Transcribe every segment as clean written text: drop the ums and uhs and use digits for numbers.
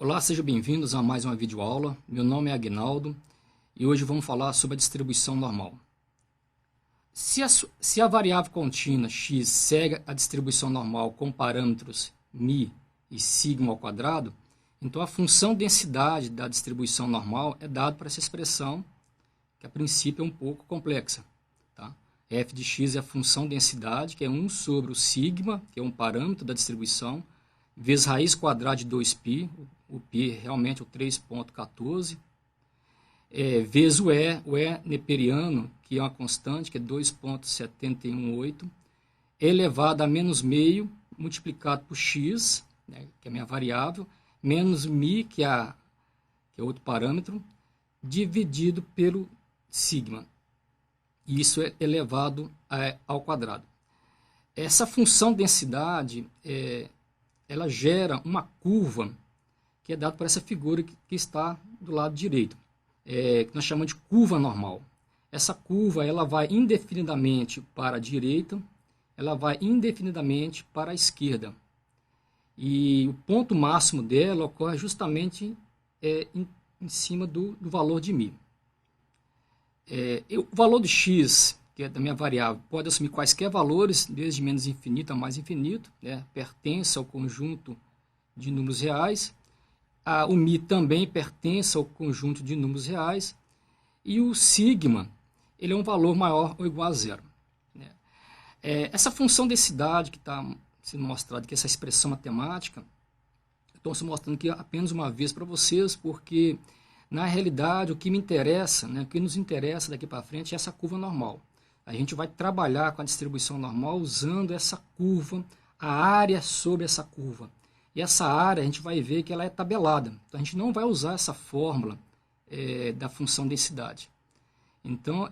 Olá, sejam bem-vindos a mais uma videoaula. Meu nome é Aguinaldo e hoje vamos falar sobre a distribuição normal. Se a variável contínua x segue a distribuição normal com parâmetros μ e sigma ao quadrado, então a função densidade da distribuição normal é dada por essa expressão, que a princípio é um pouco complexa. Tá? F de x é a função densidade, que é 1 sobre o sigma, que é um parâmetro da distribuição, vezes raiz quadrada de 2π, o π realmente é o 3,14, vezes o E neperiano, que é uma constante, que é 2,718, elevado a menos meio, multiplicado por x, né, que é a minha variável, menos μ, que é outro parâmetro, dividido pelo sigma. E isso é elevado ao quadrado. Essa função densidade, ela gera uma curva que é dada por essa figura que está do lado direito, que nós chamamos de curva normal. Essa curva ela vai indefinidamente para a direita, ela vai indefinidamente para a esquerda. E o ponto máximo dela ocorre justamente em cima do valor de μ. O valor de x, que é da minha variável, pode assumir quaisquer valores, desde menos infinito a mais infinito, né? Pertence ao conjunto de números reais. O μ também pertence ao conjunto de números reais. E o sigma, ele é um valor maior ou igual a zero. Né? Essa função densidade que está sendo mostrada aqui, essa expressão matemática, estou se mostrando aqui apenas uma vez para vocês, porque na realidade o que me interessa, né, o que nos interessa daqui para frente é essa curva normal. A gente vai trabalhar com a distribuição normal usando essa curva, a área sobre essa curva. E essa área a gente vai ver que ela é tabelada. Então a gente não vai usar essa fórmula da função densidade. Então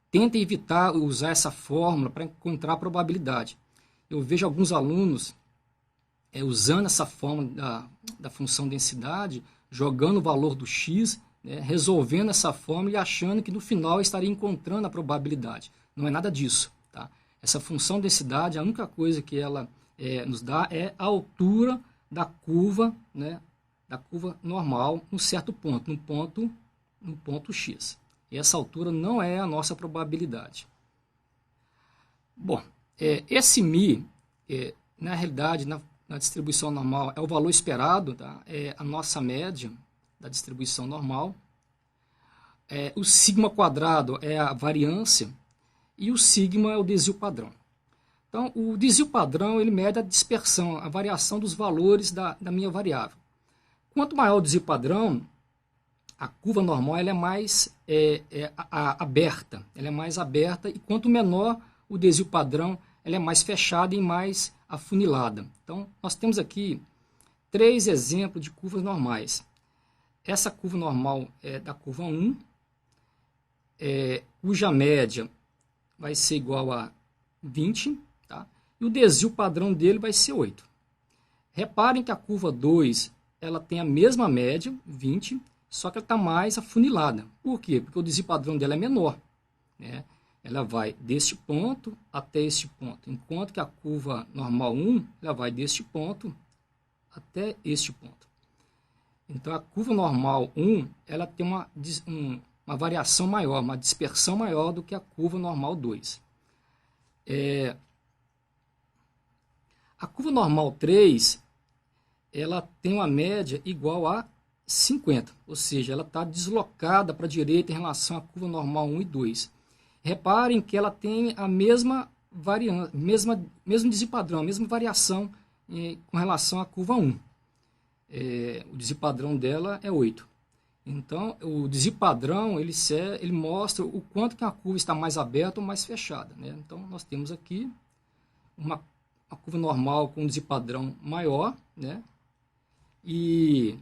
tenta evitar usar essa fórmula para encontrar a probabilidade. Eu vejo alguns alunos usando essa fórmula da função densidade, jogando o valor do x, né, resolvendo essa fórmula e achando que no final estaria encontrando a probabilidade. Não é nada disso. Tá? Essa função densidade, a única coisa que ela nos dá é a altura da curva, né, da curva normal num certo ponto, no ponto x. E essa altura não é a nossa probabilidade. Bom, esse μ, na realidade, na distribuição normal, é o valor esperado, tá? É a nossa média da distribuição normal. O sigma quadrado é a variância e o sigma é o desvio padrão. Então, o desvio padrão ele mede a dispersão, a variação dos valores da minha variável. Quanto maior o desvio padrão, a curva normal ela é mais aberta, ela é mais aberta, e quanto menor o desvio padrão, ela é mais fechada e mais afunilada. Então, nós temos aqui 3 exemplos de curvas normais. Essa curva normal é da curva 1, cuja média vai ser igual a 20, tá? E o desvio padrão dele vai ser 8. Reparem que a curva 2 ela tem a mesma média, 20, só que ela está mais afunilada. Por quê? Porque o desvio padrão dela é menor, né? Ela vai deste ponto até este ponto, enquanto que a curva normal 1 ela vai deste ponto até este ponto. Então, a curva normal 1 ela tem uma variação maior, uma dispersão maior do que a curva normal 2. A curva normal 3 ela tem uma média igual a 50, ou seja, ela está deslocada para a direita em relação à curva normal 1 e 2. Reparem que ela tem a mesma variância, mesmo desvio padrão, a mesma variação com relação à curva 1. O desvio padrão dela é 8. Então, o desvio padrão ele mostra o quanto que a curva está mais aberta ou mais fechada. Né? Então, nós temos aqui uma curva normal com um desvio padrão maior, né? E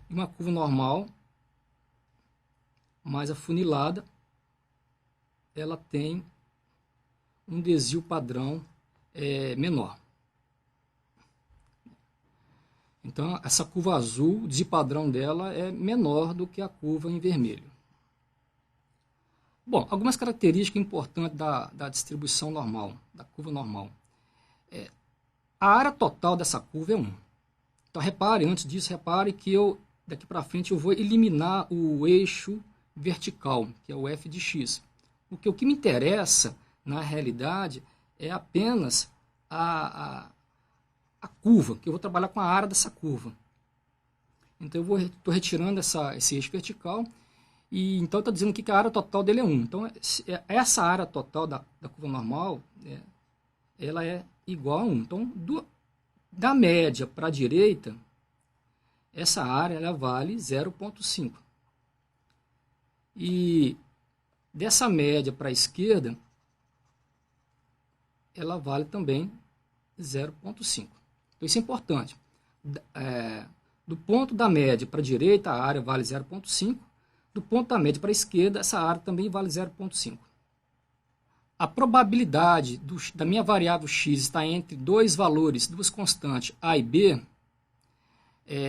uma curva normal mais afunilada, ela tem um desvio padrão menor. Então, essa curva azul, o desvio padrão dela é menor do que a curva em vermelho. Bom, algumas características importantes da distribuição normal, da curva normal. A área total dessa curva é 1. Então, repare, antes disso, repare que daqui para frente eu vou eliminar o eixo vertical, que é o f de x. Porque o que me interessa, na realidade, é apenas a curva, que eu vou trabalhar com a área dessa curva. Então, eu estou retirando esse eixo vertical, e então está dizendo aqui que a área total dele é 1. Então, essa área total da curva normal, ela é igual a 1. Então, da média para a direita, essa área ela vale 0,5. E dessa média para a esquerda, ela vale também 0,5. Então, isso é importante. Do ponto da média para a direita, a área vale 0,5. Do ponto da média para a esquerda, essa área também vale 0,5. A probabilidade da minha variável x estar entre dois valores, duas constantes, a e b,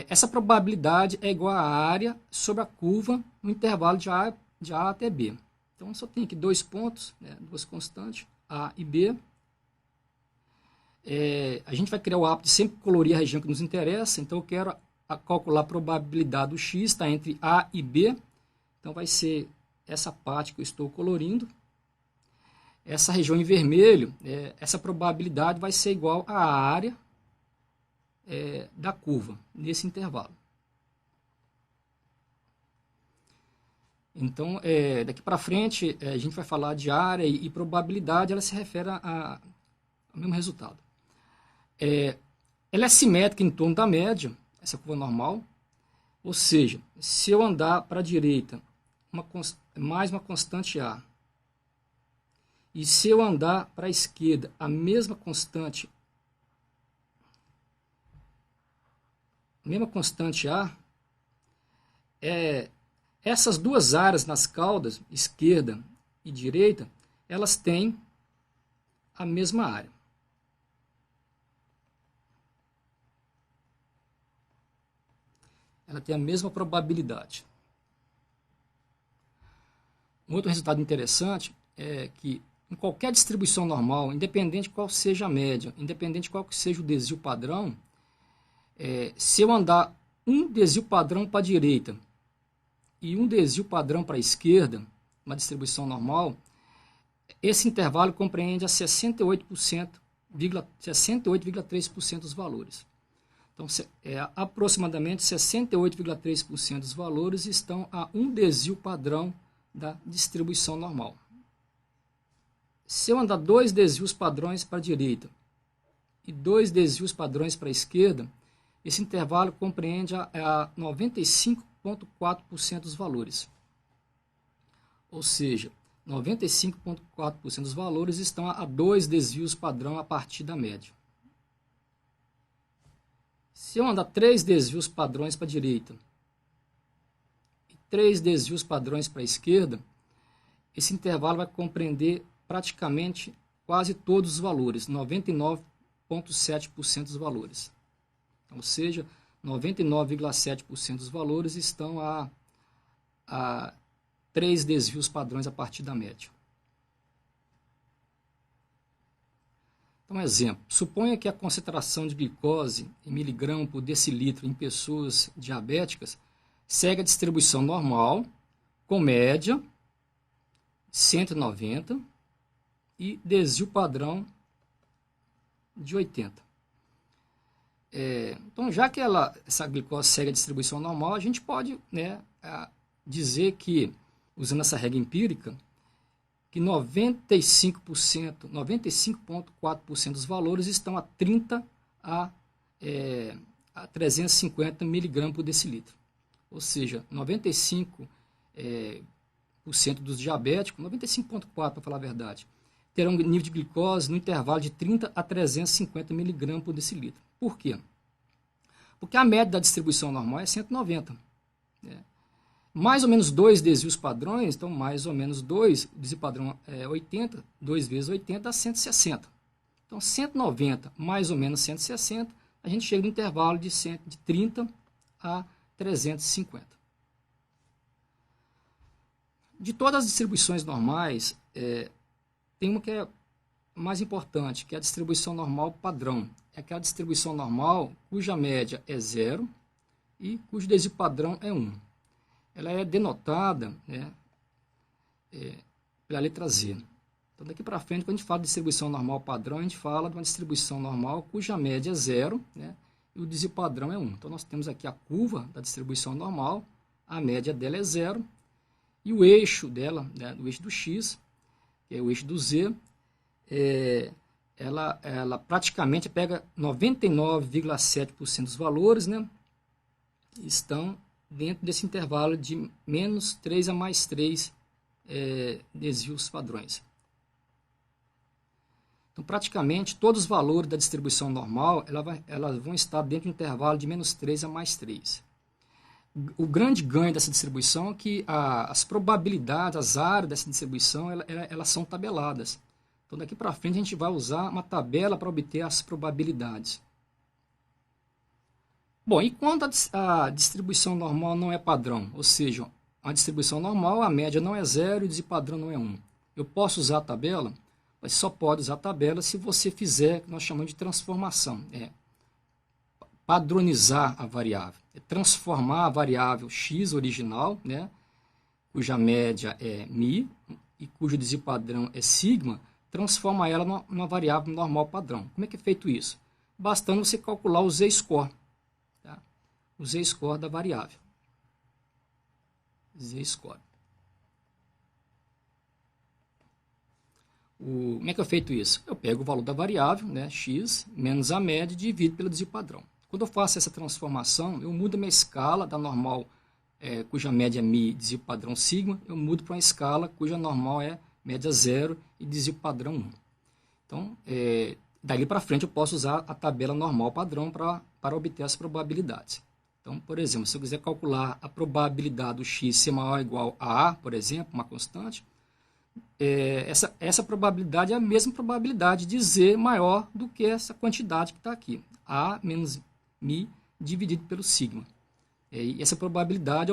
essa probabilidade é igual à área sobre a curva no intervalo de a até b. Então, só tem aqui dois pontos, duas constantes, a e b. A gente vai criar o hábito de sempre colorir a região que nos interessa, então eu quero calcular a probabilidade do x está entre a e b. Então, vai ser essa parte que eu estou colorindo. Essa região em vermelho, essa probabilidade vai ser igual à área da curva, nesse intervalo. Então, daqui para frente, a gente vai falar de área e probabilidade, ela se refere ao mesmo resultado. Ela é simétrica em torno da média, essa curva normal, ou seja, se eu andar para a direita, mais uma constante A, e se eu andar para a esquerda, a mesma constante A, essas duas áreas nas caudas, esquerda e direita, elas têm a mesma área. Ela tem a mesma probabilidade. Um outro resultado interessante é que em qualquer distribuição normal, independente de qual seja a média, independente de qual seja o desvio padrão, se eu andar um desvio padrão para a direita e um desvio padrão para a esquerda, uma distribuição normal, esse intervalo compreende a 68,3% dos valores. Então, aproximadamente 68,3% dos valores estão a um desvio padrão da distribuição normal. Se eu andar dois desvios padrões para a direita e dois desvios padrões para a esquerda, esse intervalo compreende a 95,4% dos valores. Ou seja, 95,4% dos valores estão a dois desvios padrão a partir da média. Se eu andar três desvios padrões para a direita e três desvios padrões para a esquerda, esse intervalo vai compreender praticamente quase todos os valores, 99,7% dos valores. Ou seja, 99,7% dos valores estão a três desvios padrões a partir da média. Então, exemplo, suponha que a concentração de glicose em miligrama por decilitro em pessoas diabéticas segue a distribuição normal, com média 190 e desvio padrão de 80. Então, já que essa glicose segue a distribuição normal, a gente pode dizer que, usando essa regra empírica, que 95,4% dos valores estão a 30 a 350 miligramas por decilitro. Ou seja, 95% dos diabéticos, 95,4% para falar a verdade, terão um nível de glicose no intervalo de 30 a 350 miligramas por decilitro. Por quê? Porque a média da distribuição normal é 190. Mais ou menos dois desvios padrões, então mais ou menos dois, o desvio padrão é 80, 2 vezes 80 dá 160. Então 190 mais ou menos 160, a gente chega no intervalo de 30 a 350. De todas as distribuições normais, tem uma que é mais importante, que é a distribuição normal padrão. é aquela distribuição normal cuja média é 0 e cujo desvio padrão é 1. Ela é denotada, né, pela letra Z. Então, daqui para frente, quando a gente fala de distribuição normal padrão, a gente fala de uma distribuição normal cuja média é 0, né, e o desvio padrão é 1. Então, nós temos aqui a curva da distribuição normal, a média dela é 0, e o eixo dela, né, o eixo do x, que é o eixo do z, ela praticamente pega 99,7% dos valores, né, estão dentro desse intervalo de menos 3 a mais 3 desvios padrões. Então, praticamente, todos os valores da distribuição normal elas vão estar dentro do intervalo de menos 3 a mais 3. O grande ganho dessa distribuição é que as probabilidades, as áreas dessa distribuição, elas são tabeladas. Então, daqui para frente, a gente vai usar uma tabela para obter as probabilidades. Bom, e quando a distribuição normal não é padrão? Ou seja, a distribuição normal, a média não é 0 e o desvio padrão não é 1. Eu posso usar a tabela? Você só pode usar a tabela se você fizer o que nós chamamos de transformação. Padronizar a variável. Transformar a variável x original, né, cuja média é μ e cujo desvio padrão é sigma, transforma ela numa variável normal padrão. Como é que é feito isso? Bastando você calcular o z-score. Tá? O z-score da variável. Z-score. Como é que é feito isso? Eu pego o valor da variável, né, x, menos a média, e divido pelo desvio padrão. Quando eu faço essa transformação, eu mudo a minha escala da normal, cuja média é μ, desvio padrão sigma, eu mudo para uma escala cuja normal é média 0 e desvio padrão 1. Então, dali para frente eu posso usar a tabela normal padrão para obter as probabilidades. Então, por exemplo, se eu quiser calcular a probabilidade do x ser maior ou igual a A, por exemplo, uma constante, essa probabilidade é a mesma probabilidade de z maior do que essa quantidade que está aqui. A menos μ dividido pelo sigma. E essa probabilidade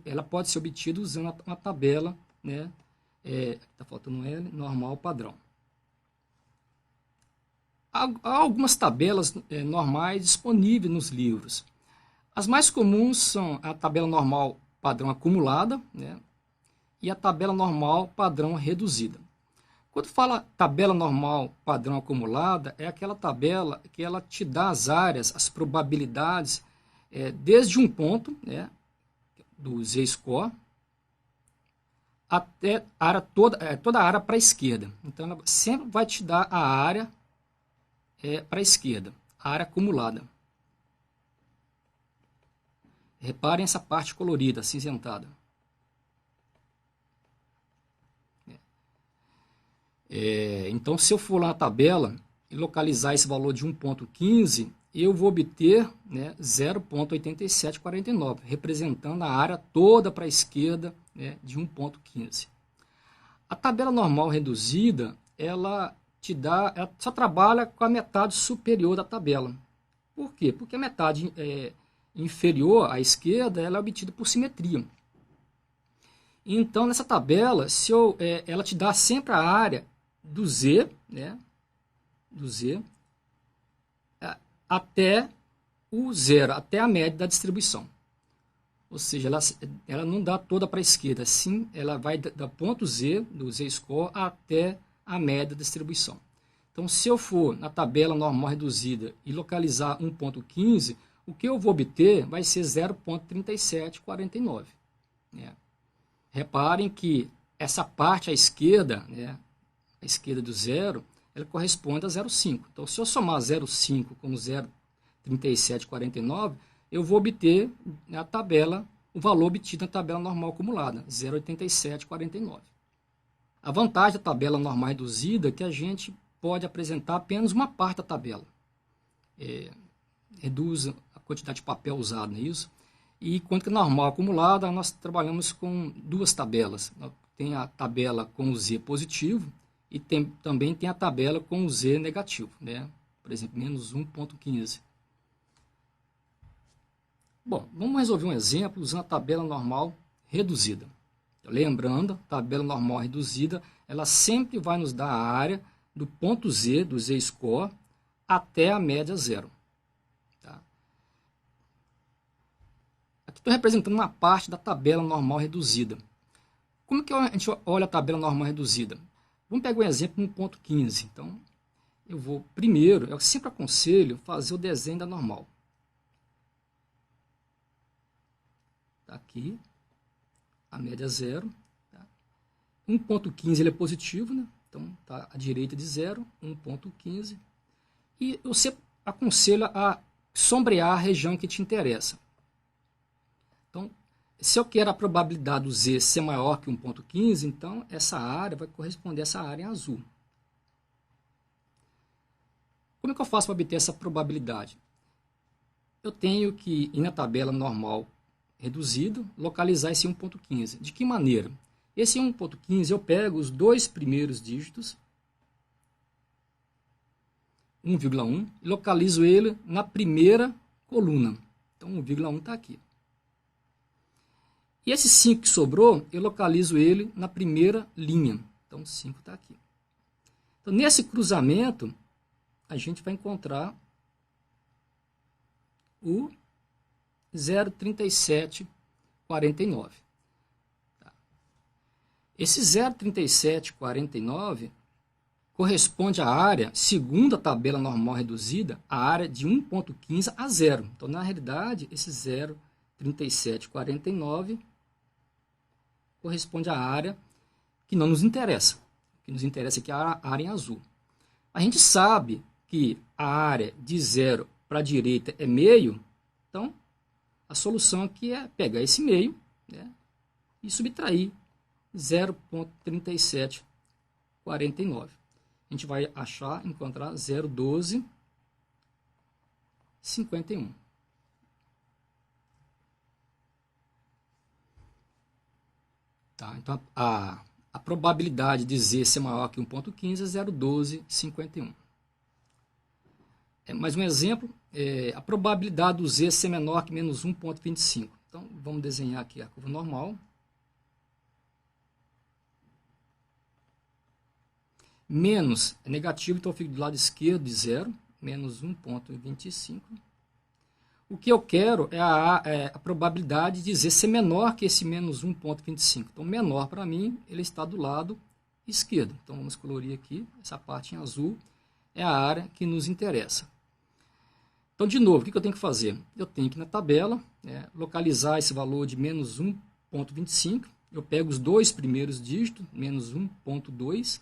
ela pode ser obtida usando uma tabela, né, está faltando L, normal padrão. Há algumas tabelas normais disponíveis nos livros. As mais comuns são a tabela normal padrão acumulada, né, e a tabela normal padrão reduzida. Quando fala tabela normal padrão acumulada, é aquela tabela que ela te dá as áreas, as probabilidades, desde um ponto, né, do z-score, até a área toda a área para a esquerda. Então, ela sempre vai te dar a área para a esquerda, a área acumulada. Reparem essa parte colorida, acinzentada. Então, se eu for lá na tabela e localizar esse valor de 1,15, eu vou obter, né, 0,8749, representando a área toda para a esquerda, né, de 1,15. A tabela normal reduzida, ela só trabalha com a metade superior da tabela. Por quê? Porque a metade inferior à esquerda ela é obtida por simetria. Então, nessa tabela, ela te dá sempre a área do z, né, do z, até o zero, até a média da distribuição. Ou seja, ela não dá toda para a esquerda, sim, ela vai da ponto z, do z-score, até a média da distribuição. Então, se eu for na tabela normal reduzida e localizar 1,15, o que eu vou obter vai ser 0,3749. Né? Reparem que essa parte à esquerda, né, a esquerda do zero, ela corresponde a 0,5. Então, se eu somar 0,5 com 0,3749, eu vou obter na tabela o valor obtido na tabela normal acumulada, 0,8749. A vantagem da tabela normal reduzida é que a gente pode apresentar apenas uma parte da tabela. Reduz a quantidade de papel usado, não é isso? E quanto que normal acumulada, nós trabalhamos com duas tabelas. Tem a tabela com o z positivo, e também tem a tabela com o z negativo, né? Por exemplo, menos 1,15. Bom, vamos resolver um exemplo usando a tabela normal reduzida. Lembrando, a tabela normal reduzida, ela sempre vai nos dar a área do ponto z, do z-score, até a média zero. Tá? Aqui estou representando uma parte da tabela normal reduzida. Como que a gente olha a tabela normal reduzida? Vamos pegar um exemplo 1.15. Então, eu vou primeiro, eu sempre aconselho fazer o desenho da normal. Tá aqui, a média zero. Tá? 1.15 ele é positivo, né? Então está à direita de zero, 1.15. E eu sempre aconselho a sombrear a região que te interessa. Então, se eu quero a probabilidade do Z ser maior que 1.15, então essa área vai corresponder a essa área em azul. Como é que eu faço para obter essa probabilidade? Eu tenho que ir na tabela normal reduzido, localizar esse 1.15. De que maneira? Esse 1.15 eu pego os dois primeiros dígitos, 1,1, e localizo ele na primeira coluna. Então 1,1 está aqui. E esse 5 que sobrou, eu localizo ele na primeira linha. Então 5 está aqui. Então nesse cruzamento, a gente vai encontrar o 0,3749. Tá. Esse 0,3749 corresponde à área, segundo a tabela normal reduzida, a área de 1,15 a 0. Então, na realidade, esse 0,3749 corresponde à área que não nos interessa. O que nos interessa aqui é a área em azul. A gente sabe que a área de 0 para a direita é meio, então a solução aqui é pegar esse meio, né, e subtrair 0,3749. A gente vai encontrar 0,1251. Tá? Então, a probabilidade de Z ser maior que 1.15 é 0,1251. Mais um exemplo, a probabilidade do Z ser menor que menos 1,25. Então, vamos desenhar aqui a curva normal. Menos é negativo, então eu fico do lado esquerdo de 0, menos 1,25. O que eu quero é a probabilidade de Z ser menor que esse menos 1,25. Então, menor para mim, ele está do lado esquerdo. Então, vamos colorir aqui, essa parte em azul é a área que nos interessa. Então, de novo, o que eu tenho que fazer? Eu tenho que ir na tabela, localizar esse valor de menos 1,25. Eu pego os dois primeiros dígitos, menos 1,2.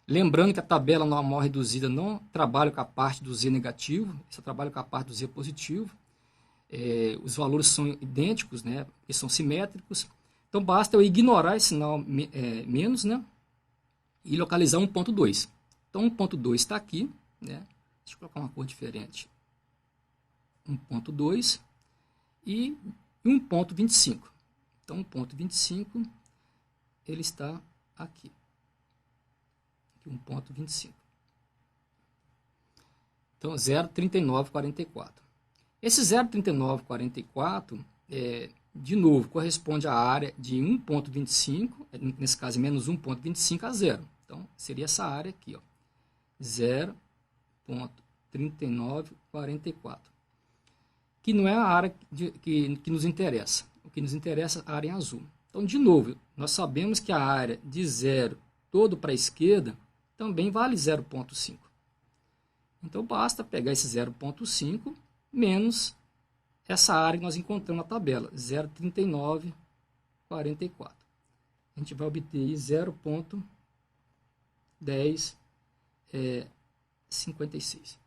Lembrando que a tabela normal reduzida não trabalha com a parte do Z negativo, só trabalha com a parte do Z positivo. Os valores são idênticos, né, porque são simétricos. Então, basta eu ignorar esse sinal menos, né, e localizar 1,2. Então, 1,2 está aqui. Né, deixa eu colocar uma cor diferente. 1,2 e 1,25. Então, 1,25 ele está aqui. 1,25. Então, 0,3944. Esse 0,3944, de novo, corresponde à área de 1,25, nesse caso, menos 1,25 a 0. Então, seria essa área aqui, ó, 0,3944. Que não é a área que nos interessa. O que nos interessa é a área em azul. Então, de novo, nós sabemos que a área de 0 todo para a esquerda também vale 0,5. Então, basta pegar esse 0,5 menos essa área que nós encontramos na tabela, 0,3944. A gente vai obter 0,1056.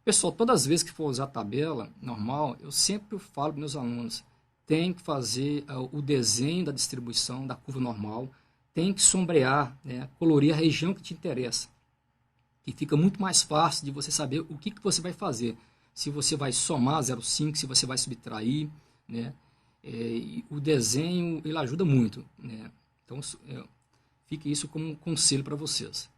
Pessoal, todas as vezes que for usar a tabela normal, eu sempre falo para meus alunos, tem que fazer o desenho da distribuição da curva normal, tem que sombrear, né, colorir a região que te interessa. E fica muito mais fácil de você saber o que você vai fazer. Se você vai somar 0,5, se você vai subtrair, né? O desenho ele ajuda muito. Né? Então, fique isso como um conselho para vocês.